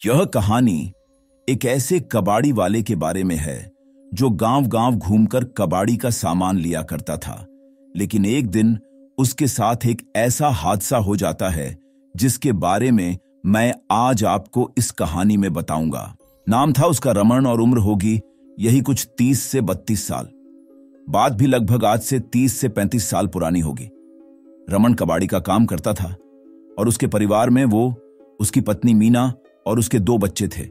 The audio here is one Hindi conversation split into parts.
यह कहानी एक ऐसे कबाड़ी वाले के बारे में है जो गांव-गांव घूमकर कबाड़ी का सामान लिया करता था। लेकिन एक दिन उसके साथ एक ऐसा हादसा हो जाता है जिसके बारे में मैं आज आपको इस कहानी में बताऊंगा। नाम था उसका रमन और उम्र होगी यही कुछ 30 से 32 साल। बात भी लगभग आज से 30 से 35 साल पुरानी होगी। रमन कबाड़ी का काम करता था और उसके परिवार में वो, उसकी पत्नी मीना और उसके 2 बच्चे थे।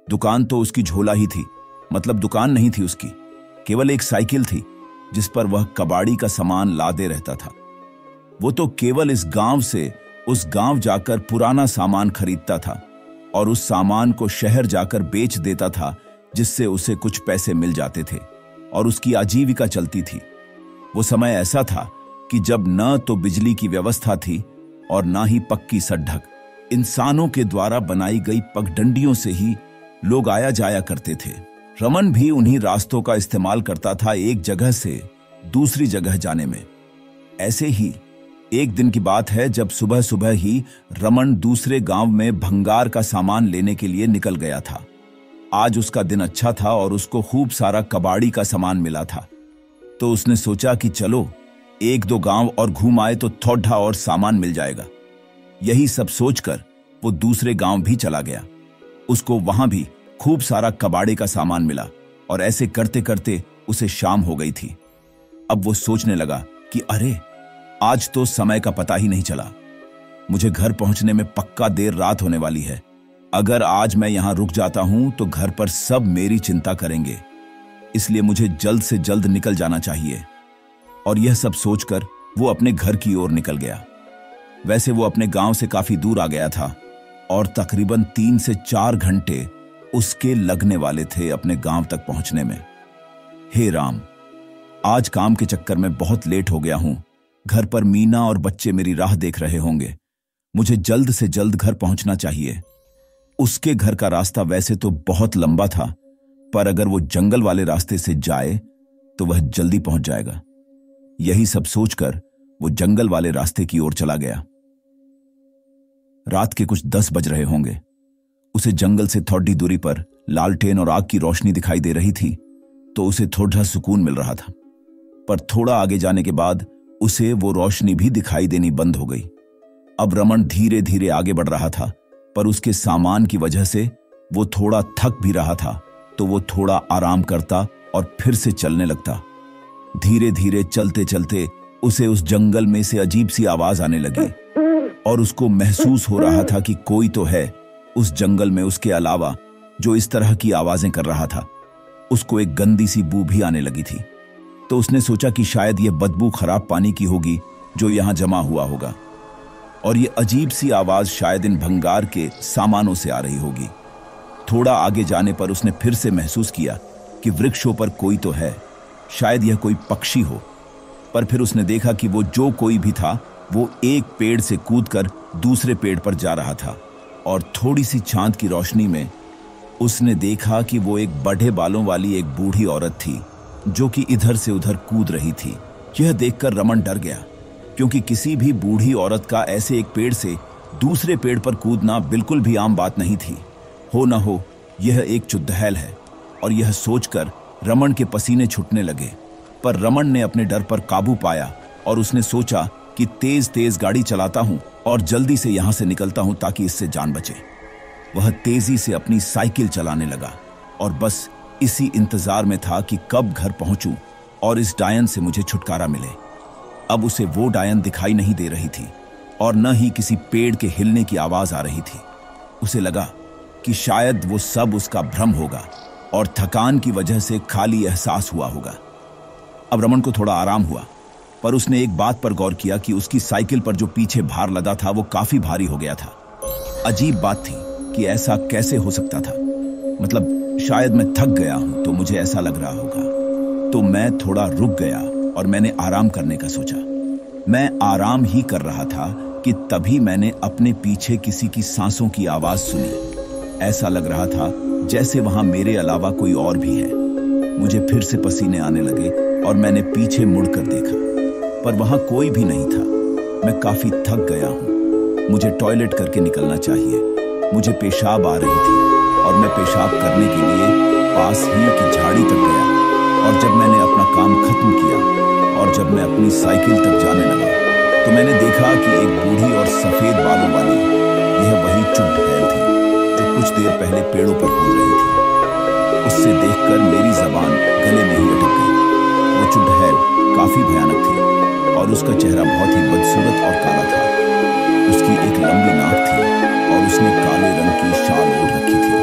दुकान तो उसकी झोला ही थी, मतलब दुकान नहीं थी उसकी, केवल एक साइकिल थी जिस पर वह कबाड़ी का सामान लादे रहता था। वो तो केवल इस गांव से उस गांव जाकर पुराना सामान खरीदता था और उस सामान को शहर जाकर बेच देता था, जिससे उसे कुछ पैसे मिल जाते थे और उसकी आजीविका चलती थी। वो समय ऐसा था कि जब न तो बिजली की व्यवस्था थी और न ही पक्की सड़क। इंसानों के द्वारा बनाई गई पगडंडियों से ही लोग आया जाया करते थे। रमन भी उन्हीं रास्तों का इस्तेमाल करता था एक जगह से दूसरी जगह जाने में। ऐसे ही एक दिन की बात है जब सुबह सुबह ही रमन दूसरे गांव में भंगार का सामान लेने के लिए निकल गया था। आज उसका दिन अच्छा था और उसको खूब सारा कबाड़ी का सामान मिला था, तो उसने सोचा कि चलो 1-2 गांव और घूम आए तो थोड़ा और सामान मिल जाएगा। यही सब सोचकर वो दूसरे गांव भी चला गया। उसको वहां भी खूब सारा कबाड़े का सामान मिला और ऐसे करते करते उसे शाम हो गई थी। अब वो सोचने लगा कि अरे, आज तो समय का पता ही नहीं चला। मुझे घर पहुंचने में पक्का देर रात होने वाली है। अगर आज मैं यहां रुक जाता हूं तो घर पर सब मेरी चिंता करेंगे, इसलिए मुझे जल्द से जल्द निकल जाना चाहिए। और यह सब सोचकर वो अपने घर की ओर निकल गया। वैसे वो अपने गांव से काफी दूर आ गया था और तकरीबन 3 से 4 घंटे उसके लगने वाले थे अपने गांव तक पहुंचने में। हे राम, आज काम के चक्कर में बहुत लेट हो गया हूं। घर पर मीना और बच्चे मेरी राह देख रहे होंगे। मुझे जल्द से जल्द घर पहुंचना चाहिए। उसके घर का रास्ता वैसे तो बहुत लंबा था, पर अगर वो जंगल वाले रास्ते से जाए तो वह जल्दी पहुंच जाएगा। यही सब सोचकर वो जंगल वाले रास्ते की ओर चला गया। रात के कुछ 10 बज रहे होंगे। उसे जंगल से थोड़ी दूरी पर लालटेन और आग की रोशनी दिखाई दे रही थी, तो उसे थोड़ा सुकून मिल रहा था। पर थोड़ा आगे जाने के बाद उसे वो रोशनी भी दिखाई देनी बंद हो गई। अब रमन धीरे धीरे आगे बढ़ रहा था, पर उसके सामान की वजह से वो थोड़ा थक भी रहा था, तो वो थोड़ा आराम करता और फिर से चलने लगता। धीरे धीरे चलते चलते उसे उस जंगल में से अजीब सी आवाज आने लगी और उसको महसूस हो रहा था कि कोई तो है उस जंगल में उसके अलावा जो इस तरह की आवाजें कर रहा था। उसको एक गंदी सी बू भी आने लगी थी, तो उसने सोचा कि शायद यह बदबू खराब पानी की होगी जो यहां जमा हुआ होगा, और ये अजीब सी आवाज शायद इन भंगार के सामानों से आ रही होगी। थोड़ा आगे जाने पर उसने फिर से महसूस किया कि वृक्षों पर कोई तो है, शायद यह कोई पक्षी हो। पर फिर उसने देखा कि वो जो कोई भी था वो एक पेड़ से कूदकर दूसरे पेड़ पर जा रहा था, और थोड़ी सी चांद की रोशनी में उसने देखा कि वो एक बड़े बालों वाली एक बूढ़ी औरत थी जो कि इधर से उधर कूद रही थी। यह देखकर रमन डर गया, क्योंकि किसी भी बूढ़ी औरत का ऐसे एक पेड़ से दूसरे पेड़ पर कूदना बिल्कुल भी आम बात नहीं थी। हो न हो यह एक चुड़ैल है, और यह सोचकर रमन के पसीने छूटने लगे। पर रमन ने अपने डर पर काबू पाया और उसने सोचा कि तेज तेज गाड़ी चलाता हूं और जल्दी से यहां से निकलता हूं ताकि इससे जान बचे। वह तेजी से अपनी साइकिल चलाने लगा और बस इसी इंतजार में था कि कब घर पहुंचूं और इस डायन से मुझे छुटकारा मिले। अब उसे वो डायन दिखाई नहीं दे रही थी और न ही किसी पेड़ के हिलने की आवाज आ रही थी। उसे लगा कि शायद वो सब उसका भ्रम होगा और थकान की वजह से खाली एहसास हुआ होगा। अब रमन को थोड़ा आराम हुआ, पर उसने एक बात पर गौर किया कि उसकी साइकिल पर जो पीछे भार लदा था वो काफी भारी हो गया था। अजीब बात थी कि ऐसा कैसे हो सकता था। मतलब शायद मैं थक गया हूं तो मुझे ऐसा लग रहा होगा। तो मैं थोड़ा रुक गया और मैंने आराम करने का सोचा। मैं आराम ही कर रहा था कि तभी मैंने अपने पीछे किसी की सांसों की आवाज सुनी। ऐसा लग रहा था जैसे वहां मेरे अलावा कोई और भी है। मुझे फिर से पसीने आने लगे और मैंने पीछे मुड़कर देखा, पर वहां कोई भी नहीं था। मैं काफी थक गया हूं, मुझे टॉयलेट करके निकलना चाहिए। मुझे पेशाब आ रही थी और मैं पेशाब करने के लिए पास ही की झाड़ी तक गया। और जब मैंने अपना काम खत्म किया और जब मैं अपनी साइकिल तक जाने लगा तो मैंने देखा कि एक बूढ़ी और सफेद बालों वाली यह वही चुड़ैल थी जो कुछ देर पहले पेड़ों पर कूद रही थी। उससे देखकर मेरी जबान गले में ही अटक गई। वो चुड़ैल काफी भयानक थी और उसका चेहरा बहुत ही बदसूरत और काला था। उसकी एक लंबी नाक थी और उसने काले रंग की शाल ओढ़ रखी थी।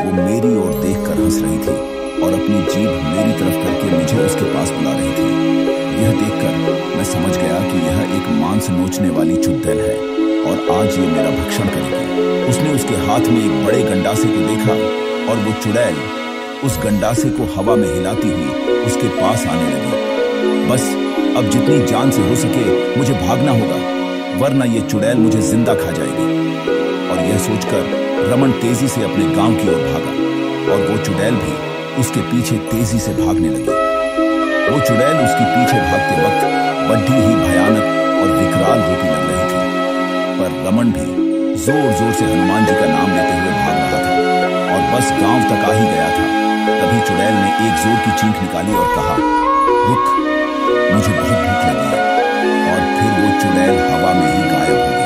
वो मेरी ओर देखकर हंस रही थी और अपनी जीभ मेरी तरफ करके मुझे उसके पास बुला रही थी। यह देखकर मैं समझ गया कि यह एक मांस नोचने वाली चुड़ैल है और आज ये मेरा भक्षण करेगी। उसने उसके हाथ में एक बड़े गंडासे को देखा और वो चुड़ैल उस गंडासे को हवा में हिलाती हुई उसके पास आने लगी। बस अब जितनी जान से हो सके मुझे भागना होगा, वरना ये चुड़ैल मुझे जिंदा खा जाएगी। और यह सोचकर रमन तेजी से अपने गांव की ओर भागा और वो चुड़ैल भी उसके पीछे तेजी से भागने लगी। वो चुड़ैल उसके पीछे भागते वक्त बड़ी ही भयानक और विकराल रूपी लग रही थी, पर रमन भी जोर जोर से हनुमान जी का नाम लेते हुए भाग रहा था और बस गांव तक आ ही गया था। तभी चुड़ैल ने एक जोर की चीख निकाली और कहा, रुक, मुझे बहुत भूख लगी है। और फिर वो चुड़ैल हवा में ही गायब हो गई।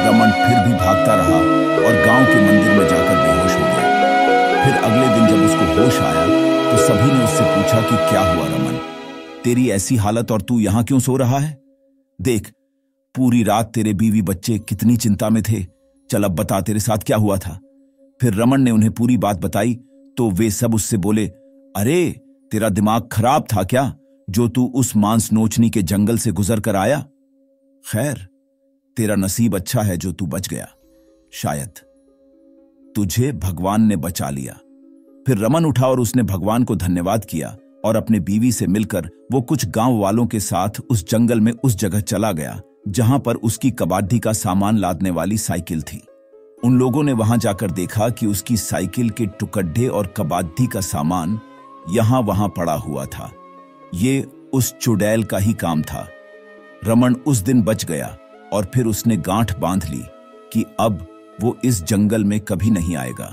रमन फिर भी भागता रहा और गांव के मंदिर में जाकर बेहोश हो गया। फिर अगले दिन जब उसको होश आया तो सभी ने उससे पूछा कि क्या हुआ रमन, तेरी ऐसी हालत और तू यहां क्यों सो रहा है? देख, पूरी रात तेरे बीवी बच्चे कितनी चिंता में थे। चल अब बता, तेरे साथ क्या हुआ था? फिर रमन ने उन्हें पूरी बात बताई तो वे सब उससे बोले, अरे तेरा दिमाग खराब था क्या जो तू उस मांस नोचनी के जंगल से गुजर कर आया? खैर, तेरा नसीब अच्छा है जो तू बच गया। शायद तुझे भगवान ने बचा लिया। फिर रमन उठा और उसने भगवान को धन्यवाद किया और अपने बीवी से मिलकर वो कुछ गांव वालों के साथ उस जंगल में उस जगह चला गया जहां पर उसकी कबाड्डी का सामान लादने वाली साइकिल थी। उन लोगों ने वहां जाकर देखा कि उसकी साइकिल के टुकड्डे और कबाड्डी का सामान यहां वहां पड़ा हुआ था। ये उस चुड़ैल का ही काम था। रमन उस दिन बच गया और फिर उसने गांठ बांध ली कि अब वो इस जंगल में कभी नहीं आएगा।